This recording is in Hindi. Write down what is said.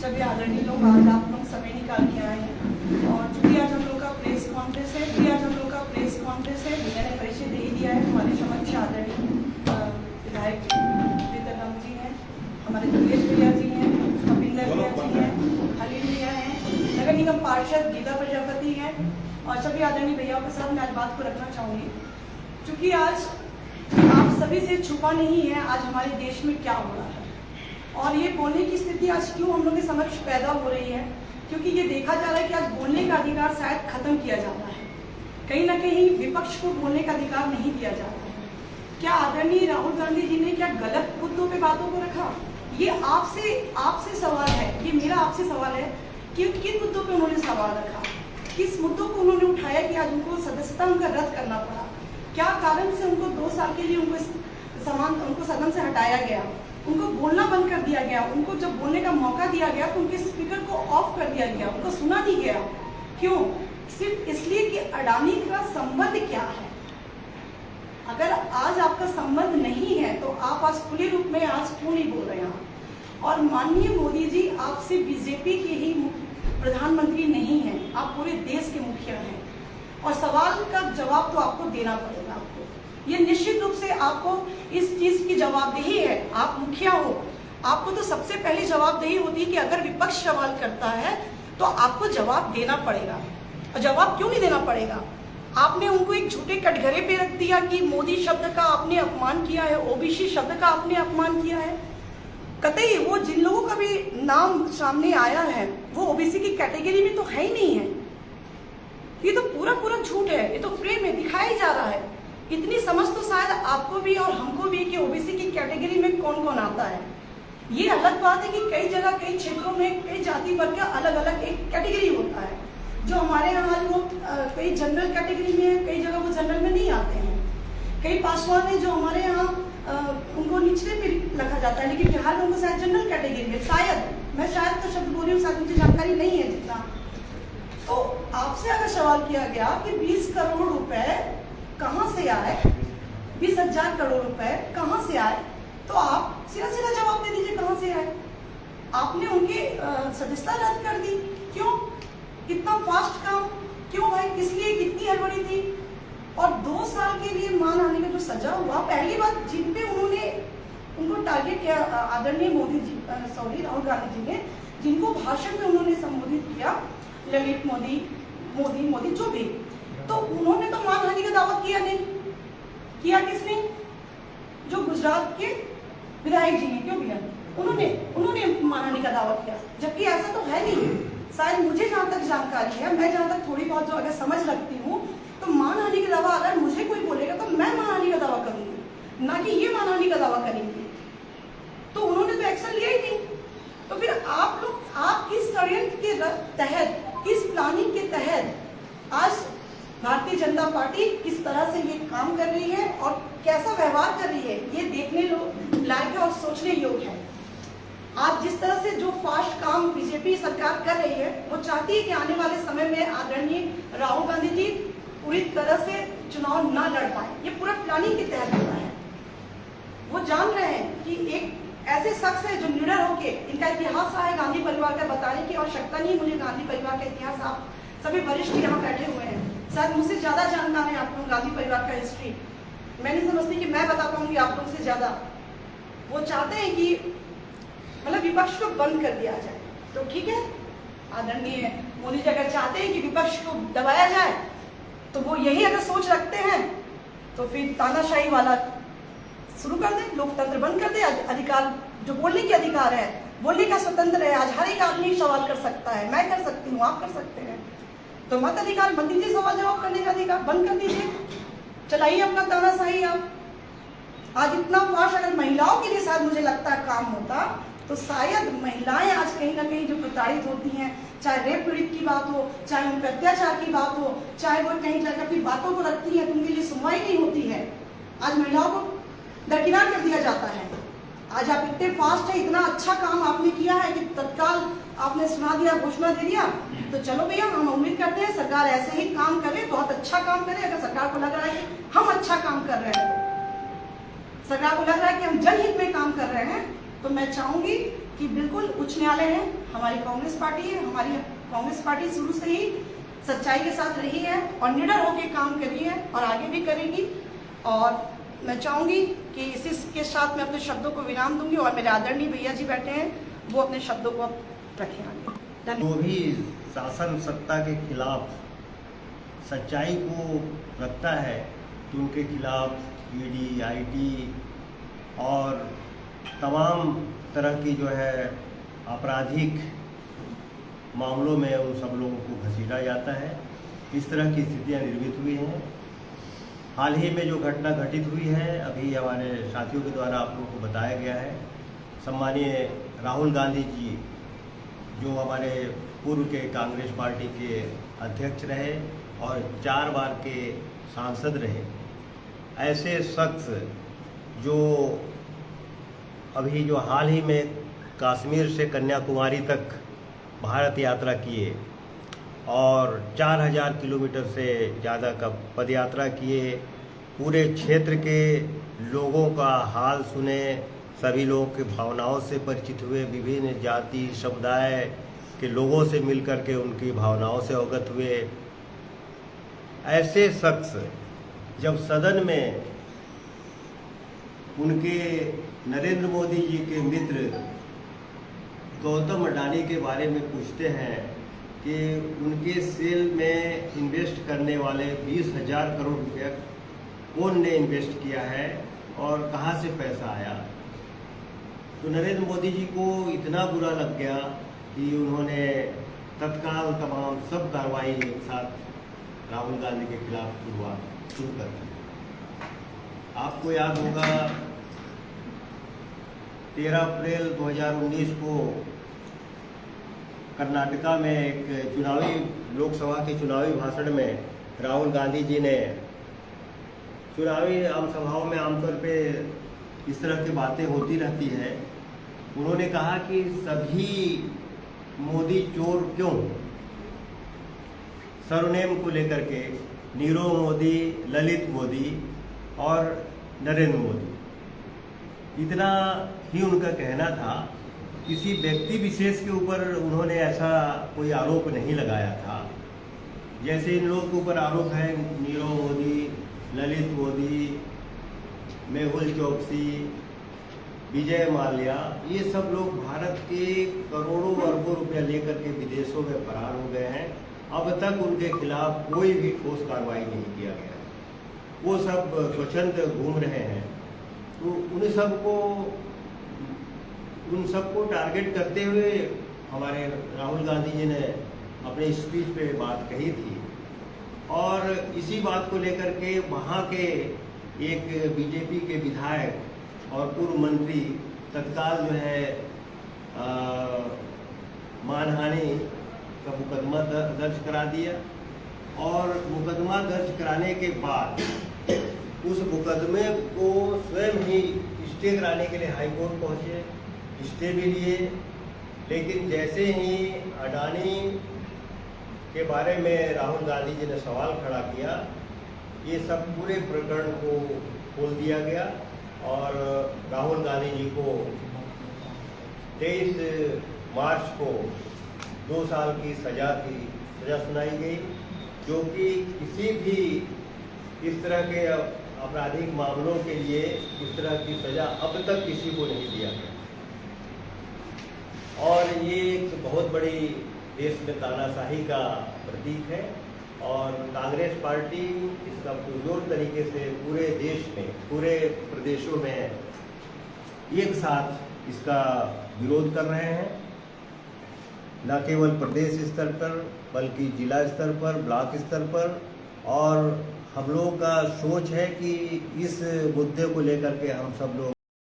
सभी आदरणीय लोग, आज आप लोग समय निकाल के आए हैं और चूंकि आज हम लोग का प्रेस कॉन्फ्रेंस है, मैंने परिचय दे ही दिया है। हमारे समक्ष आदरणीय विधायक प्रीतम जी हैं, हमारे दुर्गेश भैया जी हैं, कपिंदर भैया जी हैं, हलीम भैया हैं, नगर निगम पार्षद गीता प्रजापति हैं और सभी आदरणीय भैयाओं के साथ मैं आज बात को रखना चाहूँगी। चूँकि आज आप सभी से छुपा नहीं है आज हमारे देश में क्या हो रहा है और ये बोलने की स्थिति आज क्यों हम लोग के समक्ष पैदा हो रही है, क्योंकि ये देखा जा रहा है कि आज बोलने का अधिकार शायद खत्म किया जा रहा है। कहीं ना कहीं विपक्ष को बोलने का अधिकार नहीं दिया जा रहा है। क्या आदरणीय राहुल गांधी जी ने क्या गलत मुद्दों पे बातों को रखा? ये आपसे सवाल है, ये मेरा आपसे सवाल है कि किन मुद्दों पे उन्होंने सवाल रखा, किस मुद्दों को उन्होंने उठाया कि आज उनको सदस्यता उनका रद्द करना पड़ा? क्या कारण से उनको 2 साल के लिए उनको सदन से हटाया गया, उनको बोलना बंद कर दिया गया, उनको जब बोलने का मौका दिया गया तो उनके स्पीकर को ऑफ कर दिया गया, उनको सुना नहीं गया? क्यों? सिर्फ इसलिए कि अडानी का संबंध क्या है। अगर आज आपका संबंध नहीं है तो आप आज खुले रूप में आज क्यों नहीं बोल रहे हैं? और माननीय मोदी जी, आपसे बीजेपी के ही प्रधानमंत्री नहीं हैं, आप पूरे देश के मुखिया हैं और सवाल का जवाब तो आपको देना पड़ेगा। ये निश्चित रूप से आपको इस चीज की जवाबदेही है। आप मुखिया हो, आपको तो सबसे पहले जवाबदेही होती है कि अगर विपक्ष सवाल करता है तो आपको जवाब देना पड़ेगा। और जवाब क्यों नहीं देना पड़ेगा? आपने उनको एक झूठे कटघरे पे रख दिया कि मोदी शब्द का आपने अपमान किया है, ओबीसी शब्द का आपने अपमान किया है। कतई वो जिन लोगों का भी नाम सामने आया है वो ओबीसी की कैटेगरी में तो है ही नहीं है। ये तो पूरा झूठ है, ये तो फ्रेम में दिखाया जा रहा है। इतनी समझ तो शायद आपको भी और हमको भी कि ओबीसी की कैटेगरी में कौन कौन आता है। ये अलग बात है कि कई जगह कई क्षेत्रों में कई जाति वर्ग का अलग अलग एक कैटेगरी होता है। जो हमारे यहाँ लोग कई जनरल कैटेगरी में है, कई जगह वो जनरल में नहीं आते हैं। कई पासवान है जो हमारे यहाँ उनको निचले पे रखा जाता है, लेकिन बिहार में उनको शायद जनरल कैटेगरी में, शायद मैं तो शब्द बोल रही हूँ, शायद मुझे जानकारी नहीं है जितना। तो आपसे अगर सवाल किया गया कि 20 करोड़ रुपए कहाँ से आए, 20,000 करोड़ रुपए कहाँ से आए, तो आप सीधा जवाब दे दीजिए कहाँ से आए। आपने उनकी सदस्यता रद्द कर दी, क्यों? कितना फास्ट काम, क्यों भाई? किस लिए? कितनी हड़बड़ी थी? और 2 साल के लिए मानहानि का जो सजा हुआ, पहली बात जिन पे उनको टारगेट किया आदरणीय राहुल गांधी जी ने, जिनको भाषण में उन्होंने संबोधित किया, ललित मोदी जो भी, तो उन्होंने तो मानहानि का दावा किया नहीं। किया किसने? जो गुजरात के विधायक जी हैं, क्यों किया? उन्होंने मानहानि का दावा किया, जबकि ऐसा तो है नहीं। शायद मुझे जहाँ तक जानकारी है, मैं जहाँ तक थोड़ी बहुत जो अगर समझ रखती हूँ, तो मानहानि का दावा अगर मुझे कोई बोलेगा तो मैं मानहानि का दावा करूंगी, ना कि ये मानहानि का दावा करेंगे। तो उन्होंने तो एक्शन लिया ही नहीं। तो फिर आप किस षड्यंत्र के तहत, किस प्लानिंग के तहत आज भारतीय जनता पार्टी किस तरह से ये काम कर रही है और कैसा व्यवहार कर रही है, ये देखने लायक है और सोचने योग्य है। आज जिस तरह से जो फास्ट काम बीजेपी सरकार कर रही है, वो चाहती है कि आने वाले समय में आदरणीय राहुल गांधी जी पूरी तरह से चुनाव ना लड़ पाए। ये पूरा प्लानिंग के तहत हो रहा है। वो जान रहे हैं कि एक ऐसे शख्स है जो निडर होके, इनका इतिहास रहा है गांधी परिवार का, बताने की आवश्यकता नहीं मुझे गांधी परिवार का इतिहास। आप सभी वरिष्ठ यहाँ बैठे हुए हैं, शायद मुझसे ज्यादा जानकार है आप लोग गांधी परिवार का हिस्ट्री। मैं नहीं समझती कि मैं बता पाऊंगी आप लोग से ज्यादा। वो चाहते हैं कि मतलब विपक्ष को बंद कर दिया जाए, तो ठीक है, आदरणीय मोदी जी अगर चाहते हैं कि विपक्ष को दबाया जाए, तो वो यही अगर सोच रखते हैं तो फिर तानाशाही वाला शुरू कर दे, लोकतंत्र बंद कर दे। अधिकार जो बोलने के अधिकार है, बोलने का स्वतंत्र है, आज हर एक आदमी सवाल कर सकता है, मैं कर सकती हूँ, आप कर सकते हैं। तो मत अधिकार बंद दीजिए, सवाल जवाब करने का अधिकार बंद कर दीजिए, चलाइए अपना तानाशाही। आप आज इतना फास्ट अगर महिलाओं के लिए शायद मुझे लगता है काम होता, तो शायद महिलाएं आज कहीं ना कहीं जो प्रताड़ित होती हैं, चाहे रेप पीड़ित की बात हो, चाहे उनके अत्याचार की बात हो, चाहे वो कहीं जाकर अपनी बातों को रखती है तो उनके लिए सुनवाई नहीं होती है, आज महिलाओं को दरकिनार कर दिया जाता है। आज आप इतने फास्ट है, इतना अच्छा काम आपने किया है कि तत्काल आपने सुना दिया, घोषणा दे दिया। तो चलो भैया, हम उम्मीद करते हैं सरकार ऐसे ही काम करे, बहुत अच्छा काम करे। अगर सरकार को लग रहा है कि हम अच्छा काम कर रहे हैं, सरकार को लग रहा है कि हम जनहित में काम कर रहे हैं, तो मैं चाहूंगी कि बिल्कुल उच्च न्यायालय है, हमारी कांग्रेस पार्टी है, हमारी कांग्रेस पार्टी शुरू से ही सच्चाई के साथ रही है और निडर होकर काम कर रही है और आगे भी करेगी। और मैं चाहूंगी कि इसी के साथ मैं अपने शब्दों को विराम दूंगी और मेरे आदरणीय भैया जी बैठे हैं, वो अपने शब्दों को रखें आगे। जो भी शासन सत्ता के खिलाफ सच्चाई को रखता है तो उनके खिलाफ ईडी, आईटी और तमाम तरह की जो है आपराधिक मामलों में उन सब लोगों को घसीटा जाता है। इस तरह की स्थितियां निर्मित हुई हैं। हाल ही में जो घटना घटित हुई है, अभी हमारे साथियों के द्वारा आप लोगों को बताया गया है। सम्मानीय राहुल गांधी जी जो हमारे पूर्व के कांग्रेस पार्टी के अध्यक्ष रहे और 4 बार के सांसद रहे, ऐसे शख्स जो अभी जो हाल ही में कश्मीर से कन्याकुमारी तक भारत यात्रा किए और 4000 किलोमीटर से ज़्यादा का पदयात्रा किए, पूरे क्षेत्र के लोगों का हाल सुने, सभी लोगों की भावनाओं से परिचित हुए, विभिन्न जाति समुदाय के लोगों से मिलकर के उनकी भावनाओं से अवगत हुए। ऐसे शख्स जब सदन में उनके नरेंद्र मोदी जी के मित्र गौतम अडानी के बारे में पूछते हैं कि उनके सेल में इन्वेस्ट करने वाले 20,000 करोड़ रुपया कौन ने इन्वेस्ट किया है और कहाँ से पैसा आया, तो नरेंद्र मोदी जी को इतना बुरा लग गया कि उन्होंने तत्काल तमाम सब कार्रवाई एक साथ राहुल गांधी के खिलाफ शुरू कर दी। आपको याद होगा 13 अप्रैल 2019 को कर्नाटका में एक चुनावी लोकसभा के चुनावी भाषण में राहुल गांधी जी ने, चुनावी आम सभाओं में आमतौर पे इस तरह की बातें होती रहती है, उन्होंने कहा कि सभी मोदी चोर क्यों, सरनेम को लेकर के नीरव मोदी, ललित मोदी और नरेंद्र मोदी, इतना ही उनका कहना था। किसी व्यक्ति विशेष के ऊपर उन्होंने ऐसा कोई आरोप नहीं लगाया था। जैसे इन लोगों के ऊपर आरोप है नीरव मोदी, ललित मोदी, मेहुल चोकसी, विजय माल्या, ये सब लोग भारत के करोड़ों अरबों रुपया लेकर के विदेशों में फरार हो गए हैं। अब तक उनके खिलाफ कोई भी ठोस कार्रवाई नहीं किया गया, वो सब स्वच्छंद घूम रहे हैं। तो उन सबको टारगेट करते हुए हमारे राहुल गांधी जी ने अपने स्पीच पे बात कही थी और इसी बात को लेकर के वहाँ के एक बीजेपी के विधायक और पूर्व मंत्री तत्काल जो है मानहानि का मुकदमा दर्ज करा दिया और मुकदमा दर्ज कराने के बाद उस मुकदमे को स्वयं ही स्टे कराने के लिए हाईकोर्ट पहुंचे, स्टे भी लिए। लेकिन जैसे ही अडानी के बारे में राहुल गांधी जी ने सवाल खड़ा किया, ये सब पूरे प्रकरण को खोल दिया गया और राहुल गांधी जी को 23 मार्च को 2 साल की सजा सुनाई गई, जो कि किसी भी इस तरह के आपराधिक मामलों के लिए इस तरह की सजा अब तक किसी को नहीं दिया गया। और ये एक बहुत बड़ी देश में तानाशाही का प्रतीक है और कांग्रेस पार्टी इसका पुरजोर तरीके से पूरे देश में, पूरे प्रदेशों में एक साथ इसका विरोध कर रहे हैं। न केवल प्रदेश स्तर पर बल्कि जिला स्तर पर, ब्लॉक स्तर पर। और हम लोगों का सोच है कि इस मुद्दे को लेकर के हम सब लोग